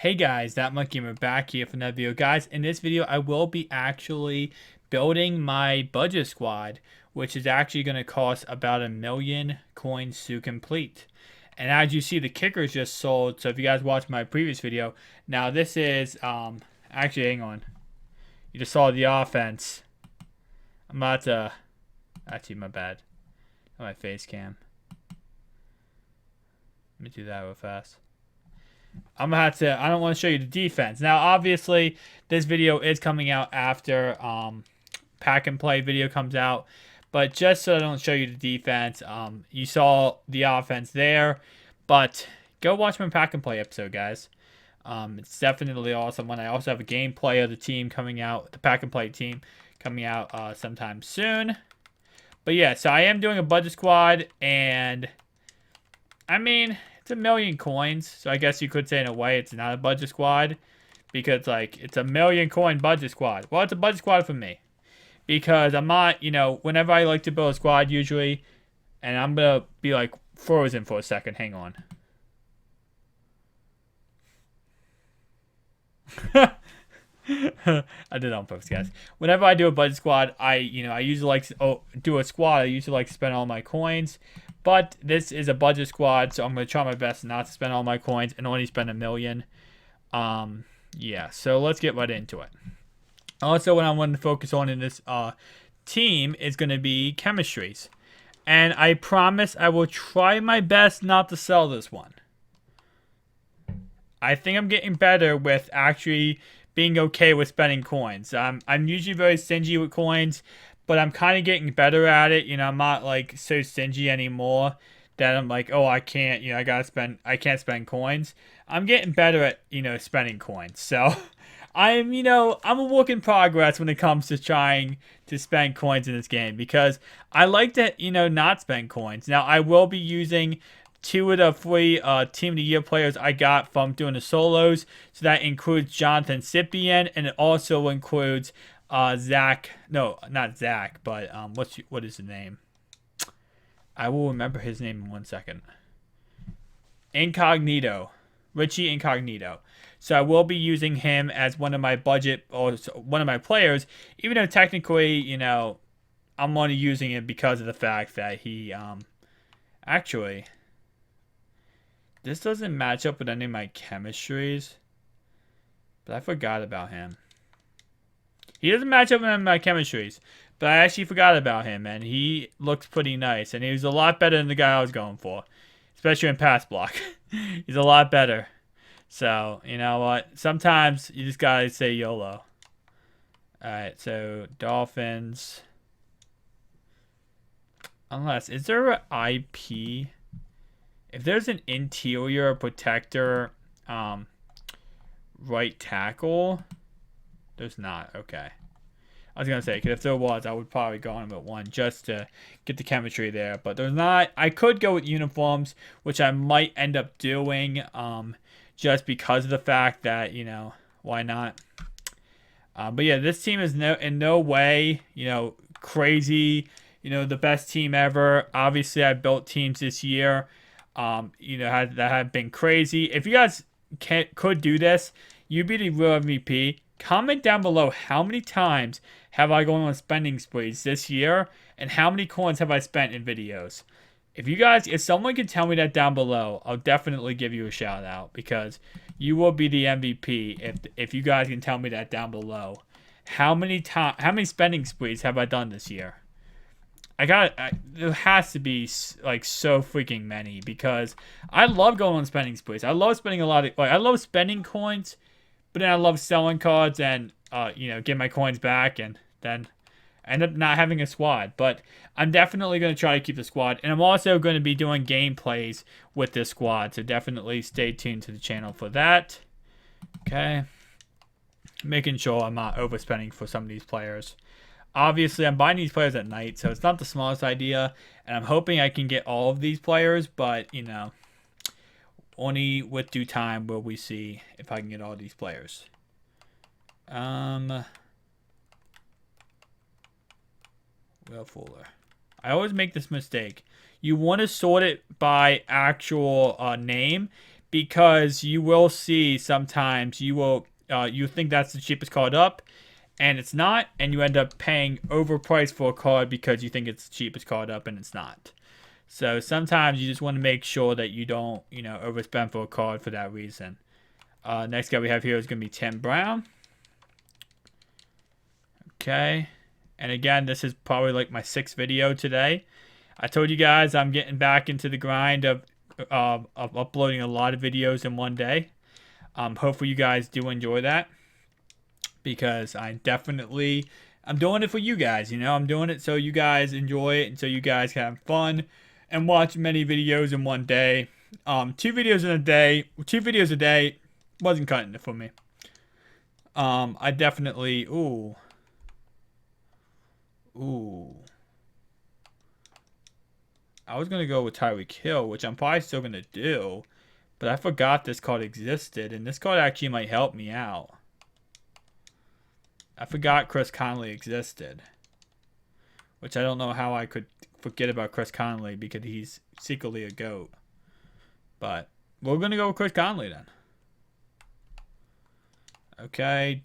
Hey guys, that monkey gamer back here for another video. Guys, in this video, I will be actually building my budget squad, which is actually going to cost about 1,000,000 coins to complete. And as you see, the kickers just sold. So if you guys watched my previous video, now this is, actually, hang on. You just saw the offense. I'm about to, actually, my bad. My face cam. Let me do that real fast. I'm gonna have to. I don't want to show you the defense. Now, obviously, this video is coming out after pack and play video comes out, but just so I don't show you the defense, you saw the offense there, but go watch my pack and play episode, guys. It's definitely awesome. When I also have a gameplay of the team coming out, the pack and play team coming out sometime soon. But yeah, so I am doing a budget squad, and I mean, it's 1,000,000 coins, so I guess you could say in a way it's not a budget squad, because like it's a 1,000,000 coin budget squad. Well, it's a budget squad for me, because I'm not, whenever I like to build a squad usually, and I'm gonna be like frozen for a second. Hang on. I did it on purpose, guys. Whenever I do a budget squad, I usually like to do a squad. I usually like to spend all my coins, but this is a budget squad, so I'm gonna try my best not to spend all my coins and only spend 1,000,000. Yeah. So let's get right into it. Also, what I want to focus on in this team is gonna be chemistries, and I promise I will try my best not to sell this one. I think I'm getting better with actually being okay with spending coins. I'm usually very stingy with coins, but I'm kind of getting better at it. I'm not like so stingy anymore that I'm like, oh, I can't, I can't spend coins. I'm getting better at, spending coins. So I'm a work in progress when it comes to trying to spend coins in this game, because I like to, not spend coins. Now, I will be using 2 of the 3 Team of the Year players I got from doing the solos. So that includes Jonathan Scipien, and it also includes Zach. No, not Zach, but what is his name? I will remember his name in 1 second. Incognito. Richie Incognito. So I will be using him as one of my budget, or one of my players, even though technically, I'm only using it because of the fact that he actually, this doesn't match up with any of my chemistries, but I forgot about him. He doesn't match up with any of my chemistries, but I actually forgot about him, and he looks pretty nice, and he was a lot better than the guy I was going for, especially in pass block. He's a lot better. So, you know what? Sometimes you just gotta say YOLO. Alright, so Dolphins. Unless, is there an IP? If there's an interior protector, right tackle, there's not. Okay. I was going to say, because if there was, I would probably go on with one just to get the chemistry there. But there's not. I could go with uniforms, which I might end up doing, just because of the fact that, why not? But yeah, this team is in no way, crazy, the best team ever. Obviously, I built teams this year, that have been crazy. If you guys could do this, you'd be the real MVP. Comment down below how many times have I gone on spending sprees this year, and how many coins have I spent in videos. If someone can tell me that down below, I'll definitely give you a shout out, because you will be the MVP if you guys can tell me that down below. How many spending sprees have I done this year? There has to be like so freaking many, because I love going on spending sprees. I love spending I love spending coins, but then I love selling cards and get my coins back, and then I end up not having a squad. But I'm definitely going to try to keep the squad, and I'm also going to be doing gameplays with this squad, so definitely stay tuned to the channel for that. Okay, making sure I'm not overspending for some of these players. Obviously, I'm buying these players at night, so it's not the smallest idea, and I'm hoping I can get all of these players, but, only with due time will we see if I can get all these players. Will Fuller. I always make this mistake. You want to sort it by actual name, because you will see sometimes you think that's the cheapest card up, and it's not, and you end up paying overpriced for a card because you think it's the cheapest card up and it's not. So sometimes you just want to make sure that you don't, overspend for a card for that reason. Next guy we have here is going to be Tim Brown. Okay. And again, this is probably like my 6th video today. I told you guys I'm getting back into the grind of uploading a lot of videos in one day. Hopefully you guys do enjoy that, because I'm doing it for you guys. I'm doing it so you guys enjoy it and so you guys can have fun and watch many videos in one day. 2 videos a day wasn't cutting it for me. I definitely ooh. I was gonna go with Tyreek Hill, which I'm probably still gonna do, but I forgot this card existed, and this card actually might help me out. I forgot Chris Conley existed, which I don't know how I could forget about Chris Conley because he's secretly a GOAT. But we're gonna go with Chris Conley then. Okay,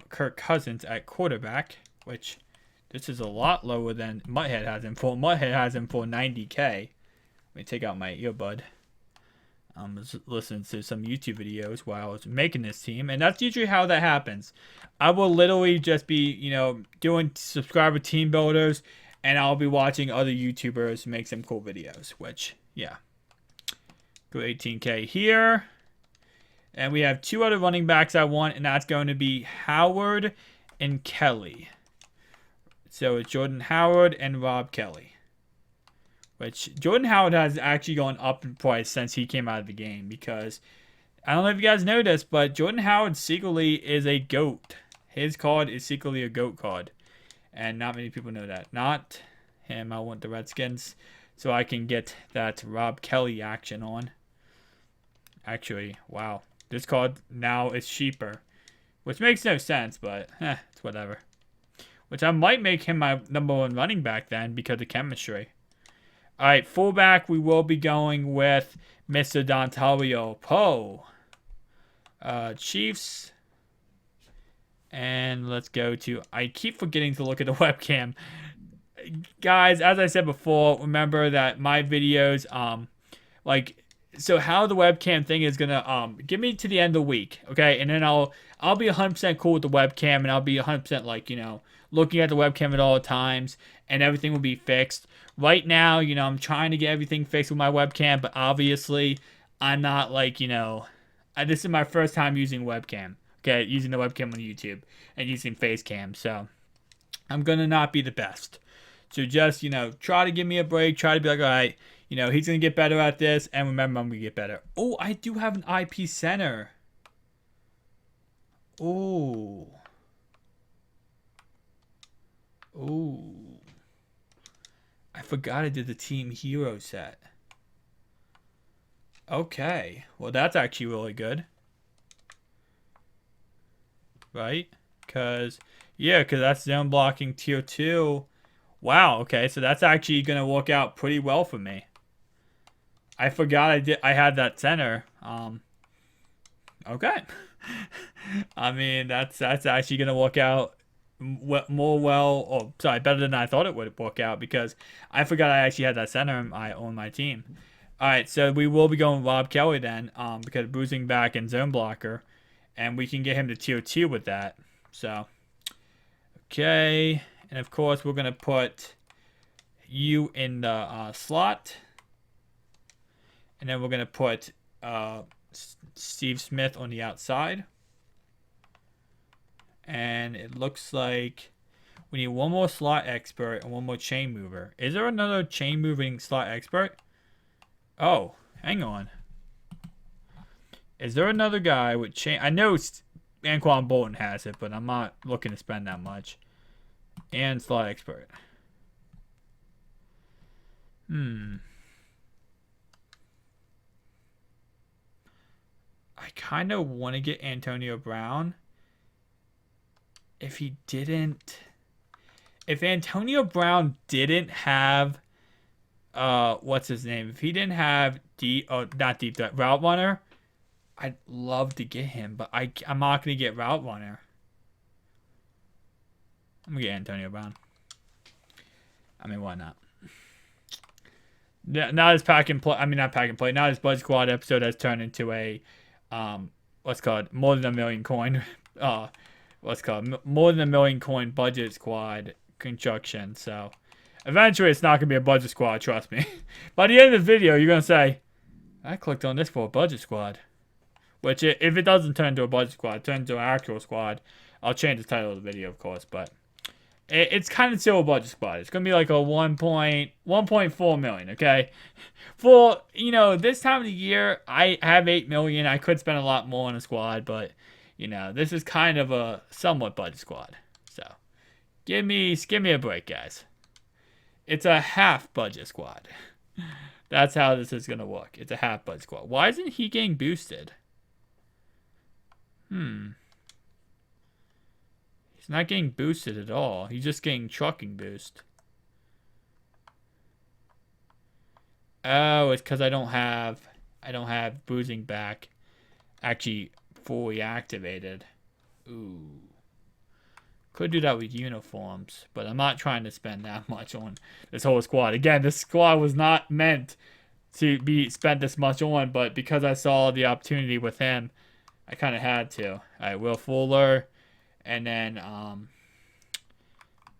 Kirk Cousins at quarterback, which this is a lot lower than Mutthead has him for. Mutthead has him for 90K. Let me take out my earbud. I was listening to some YouTube videos while I was making this team, and that's usually how that happens. I will literally just be, doing subscriber team builders, and I'll be watching other YouTubers make some cool videos, which, yeah. Go 18K here. And we have 2 other running backs I want, and that's going to be Howard and Kelly. So it's Jordan Howard and Rob Kelly. Which Jordan Howard has actually gone up in price since he came out of the game, because I don't know if you guys know this, but Jordan Howard secretly is a GOAT. His card is secretly a GOAT card. And not many people know that. Not him. I want the Redskins so I can get that Rob Kelly action on. Actually, wow. This card now is cheaper, which makes no sense, but it's whatever. Which I might make him my #1 running back then because of chemistry. All right, fullback, we will be going with Mr. Dontario Poe. Chiefs. And let's go to... I keep forgetting to look at the webcam. Guys, as I said before, remember that my videos, so how the webcam thing is gonna give me to the end of the week, okay? And then I'll be 100% cool with the webcam, and I'll be 100% looking at the webcam at all times, and everything will be fixed. Right now, I'm trying to get everything fixed with my webcam, but obviously I'm not this is my first time using webcam, okay? Using the webcam on YouTube and using face cam, so I'm gonna not be the best. So just, try to give me a break, try to be like, all right, he's going to get better at this, and remember, I'm going to get better. Oh, I do have an IP center. Oh. I forgot I did the Team Hero set. Okay. Well, that's actually really good. Right? Because that's zone blocking tier 2. Wow, okay, so that's actually going to work out pretty well for me. I forgot I had that center. Okay. I mean, that's actually going to work out better than I thought it would work out, because I forgot I actually had that center on my team. All right, so we will be going Rob Kelly then, because bruising back and zone blocker, and we can get him to tier 2 with that. So, okay. And, of course, we're going to put you in the slot. And then we're going to put Steve Smith on the outside. And it looks like we need one more slot expert and one more chain mover. Is there another chain moving slot expert? Oh, hang on. Is there another guy with chain? I know Anquan Bolton has it, but I'm not looking to spend that much. And slot expert. I kind of want to get Antonio Brown. If Antonio Brown didn't have what's his name? If he didn't have not deep threat, route runner, I'd love to get him, but I'm not gonna get route runner. I'm gonna get Antonio Brown. I mean, why not? Now his pack and play. I mean, not pack and play. Now his Bud Squad episode has turned into a, what's called more than a million coin. What's called more than a million coin budget squad construction. So, eventually, it's not gonna be a budget squad. Trust me. By the end of the video, you're gonna say, "I clicked on this for a budget squad." Which, if it doesn't turn into a budget squad, turn into an actual squad, I'll change the title of the video, of course. But it's kind of still a budget squad. It's gonna be like a 1.4 million. Okay, for this time of the year, I have 8 million. I could spend a lot more on a squad, but this is kind of a somewhat budget squad. So give me a break, guys. It's a half budget squad. That's how this is gonna work. It's a half budget squad. Why isn't he getting boosted? He's not getting boosted at all. He's just getting trucking boost. Oh, it's because I don't have boozing back actually fully activated. Ooh. Could do that with uniforms, but I'm not trying to spend that much on this whole squad. Again, this squad was not meant to be spent this much on, but because I saw the opportunity with him, I kind of had to. All right, Will Fuller. And then, of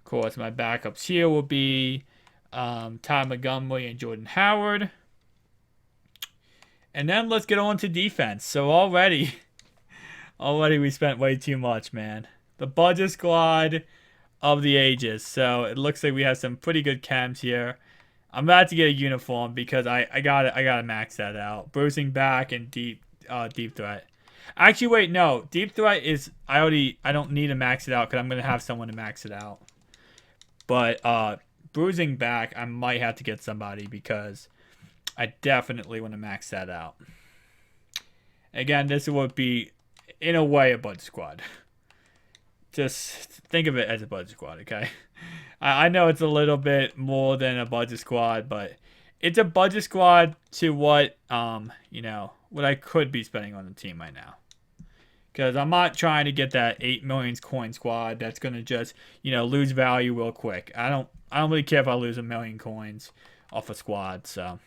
course, my backups here will be Ty Montgomery and Jordan Howard. And then let's get on to defense. So already we spent way too much, man. The budget squad of the ages. So it looks like we have some pretty good chems here. I'm about to get a uniform because I gotta max that out. Bruising back and deep threat. Actually, wait, no. Deep threat is I don't need to max it out because I'm gonna have someone to max it out. But bruising back, I might have to get somebody because I definitely want to max that out. Again, this would be in a way a budget squad. Just think of it as a budget squad, okay? I know it's a little bit more than a budget squad, but it's a budget squad to what what I could be spending on the team right now. Because I'm not trying to get that 8 million coin squad that's gonna just lose value real quick. I don't really care if I lose 1 million coins off a squad. So,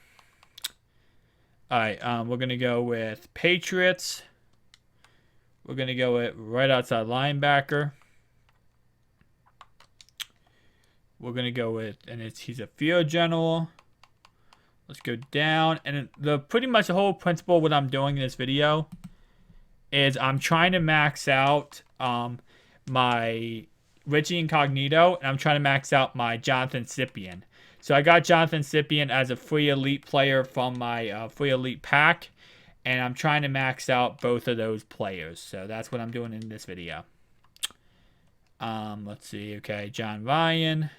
all right, we're gonna go with Patriots. We're gonna go with right outside linebacker. We're gonna go with, and he's a field general. Let's go down, and pretty much the whole principle of what I'm doing in this video is I'm trying to max out my Richie Incognito, and I'm trying to max out my Jonathan Cyprian. So I got Jonathan Cyprian as a free elite player from my free elite pack, and I'm trying to max out both of those players. So that's what I'm doing in this video. Let's see. Okay, John Ryan.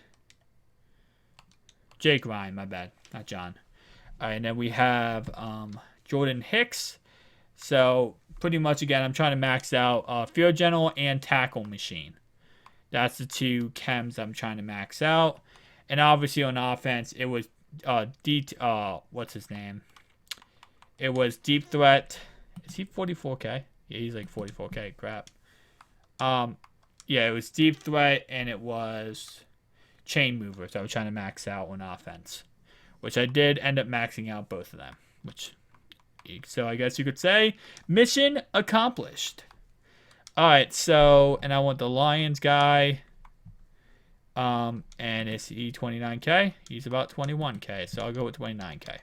Jake Ryan, my bad. Not John. All right, and then we have Jordan Hicks. So pretty much, again, I'm trying to max out field general and tackle machine. That's the two chems I'm trying to max out. And obviously on offense, it was what's his name? It was deep threat. Is he 44K? Yeah, he's like 44K. Crap. Yeah, it was deep threat and it was chain mover. So I was trying to max out on offense, which I did end up maxing out both of them. So I guess you could say mission accomplished. All right, so and I want the Lions guy. And it's E29K. He's about 21K, so I'll go with 29K.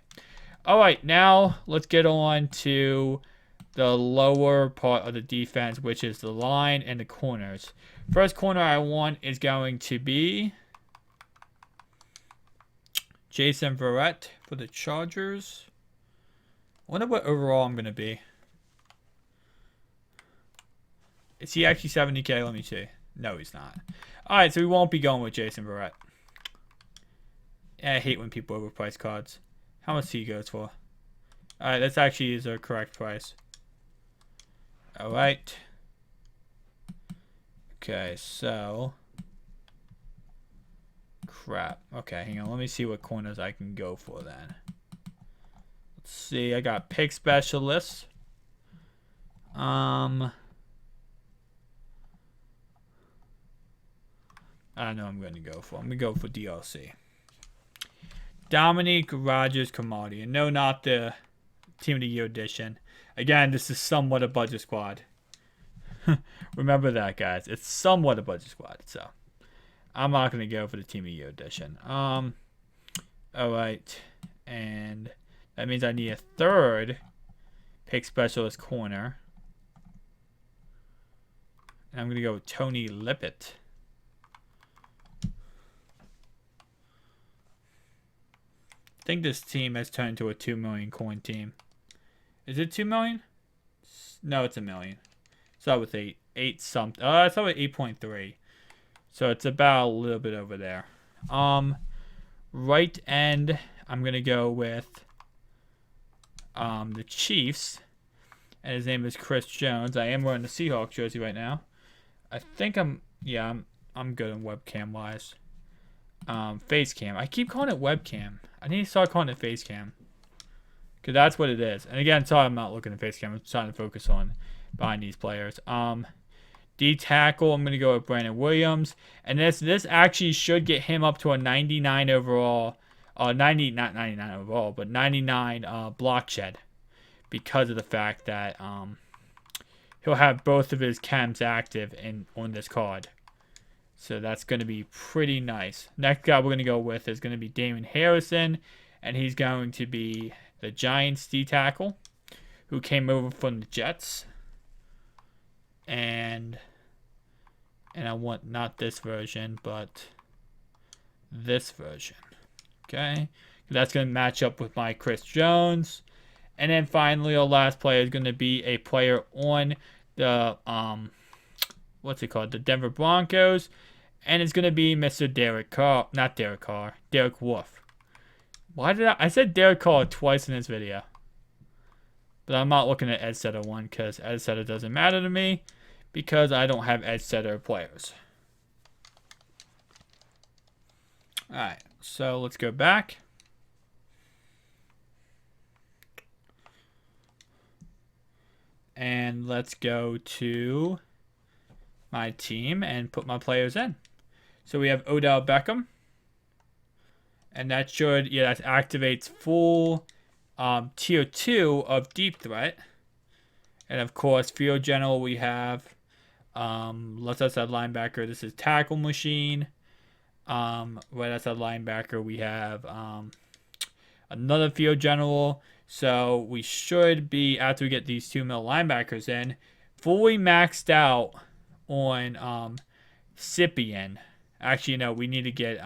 All right, now let's get on to the lower part of the defense, which is the line and the corners. First corner I want is going to be Jason Verrett for the Chargers. I wonder what overall I'm going to be. Is he actually 70K? Let me see. No, he's not. All right, so we won't be going with Jason Verrett. I hate when people overprice cards. How much he goes for? All right, that's actually is a correct price. All right. Okay, so Crap. Okay, hang on. Let me see what corners I can go for then. Let's see. I got pick specialists. I know I'm going to go for. I'm going to go for DLC. Dominique Rogers-Cromartie. And no, not the Team of the Year edition. Again, this is somewhat a budget squad. Remember that, guys. It's somewhat a budget squad. So, I'm not going to go for the Team of the Year edition. Alright. And that means I need a third pick specialist corner. And I'm going to go with Tony Lippett. I think this team has turned into a 2 million coin team. Is it 2 million? No, it's a million. So with 8 something. I saw with 8.3. So it's about a little bit over there. Right end, I'm gonna go with the Chiefs, and his name is Chris Jones. I am wearing the Seahawks jersey right now. I think I'm good on webcam wise. Face cam. I keep calling it webcam. I need to start calling it face cam. Because that's what it is. And again, sorry I'm not looking at face cam. I'm trying to focus on behind these players. D tackle, I'm going to go with Brandon Williams. And this actually should get him up to a 99 overall. Not 99 overall, but 99 block shed. Because of the fact that he'll have both of his chems active on this card. So that's going to be pretty nice. Next guy we're going to go with is going to be Damon Harrison. And he's going to be the Giants D tackle, who came over from the Jets. And I want not this version, but this version. Okay. That's going to match up with my Chris Jones. And then finally, our last player is going to be a player on the, what's it called? The Denver Broncos. And it's going to be Mr. Derek Carr. Not Derek Carr. Derek Wolfe. Why did I said Derek Carr twice in this video. But I'm not looking at Ed Setter one because Ed Setter doesn't matter to me. Because I don't have Ed Setter players. Alright. So let's go back. And let's go to my team and put my players in. So we have Odell Beckham. And that should, that activates full tier 2 of deep threat. And of course, field general we have, left outside linebacker, this is tackle machine. Right outside linebacker we have another field general. So we should be, after we get these 2 middle linebackers in, fully maxed out on Scipien. Actually, no, we need to get,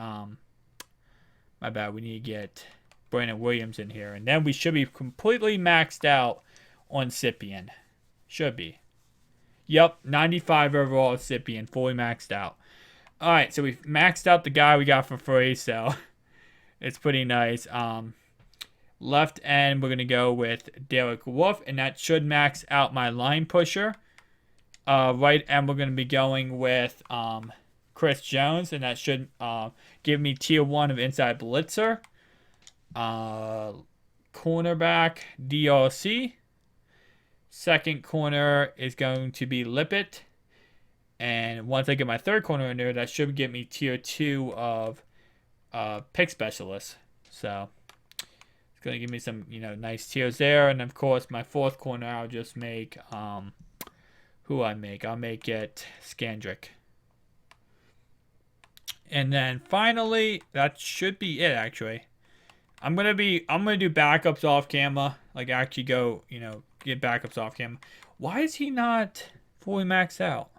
my bad, we need to get Brandon Williams in here. And then we should be completely maxed out on Scipien. Should be. Yep, 95 overall Scipien, fully maxed out. Alright, so we've maxed out the guy we got for free, so it's pretty nice. Left end, we're going to go with Derek Wolfe, and that should max out my line pusher. Right end, we're going to be going with Chris Jones, and that should give me tier 1 of inside blitzer. Cornerback, DRC. Second corner is going to be Lippett. And once I get my third corner in there, that should get me tier 2 of pick specialist. So it's going to give me some, nice tiers there. And of course, my fourth corner, I'll just make, who I make? I'll make it Scandrick. And then finally, that should be it actually. I'm gonna do backups off camera. Like actually go, get backups off camera. Why is he not fully maxed out?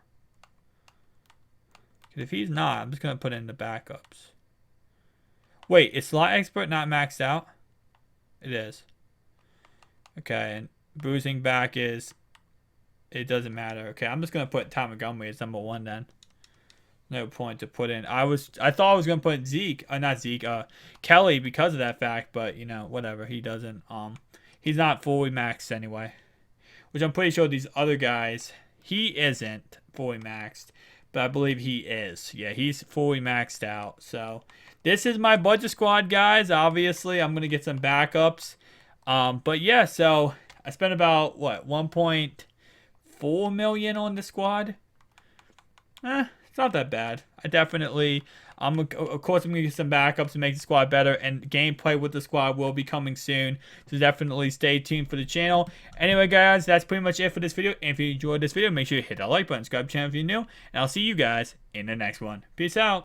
Because if he's not, I'm just gonna put in the backups. Wait, is slot expert not maxed out? It is. Okay, and bruising back is, it doesn't matter. Okay, I'm just gonna put Tom Montgomery as number 1 then. No point to put in. I thought I was gonna put Zeke, not Zeke, Kelly because of that fact, but whatever. He doesn't. He's not fully maxed anyway, which I'm pretty sure these other guys he isn't fully maxed, but I believe he is. Yeah, he's fully maxed out. So this is my budget squad, guys. Obviously, I'm gonna get some backups. But yeah, so I spent about what 1.4 million on the squad. It's not that bad. Of course, I'm gonna get some backups to make the squad better, and gameplay with the squad will be coming soon. So definitely stay tuned for the channel. Anyway, guys, that's pretty much it for this video. And if you enjoyed this video, make sure you hit that like button, subscribe to the channel if you're new, and I'll see you guys in the next one. Peace out.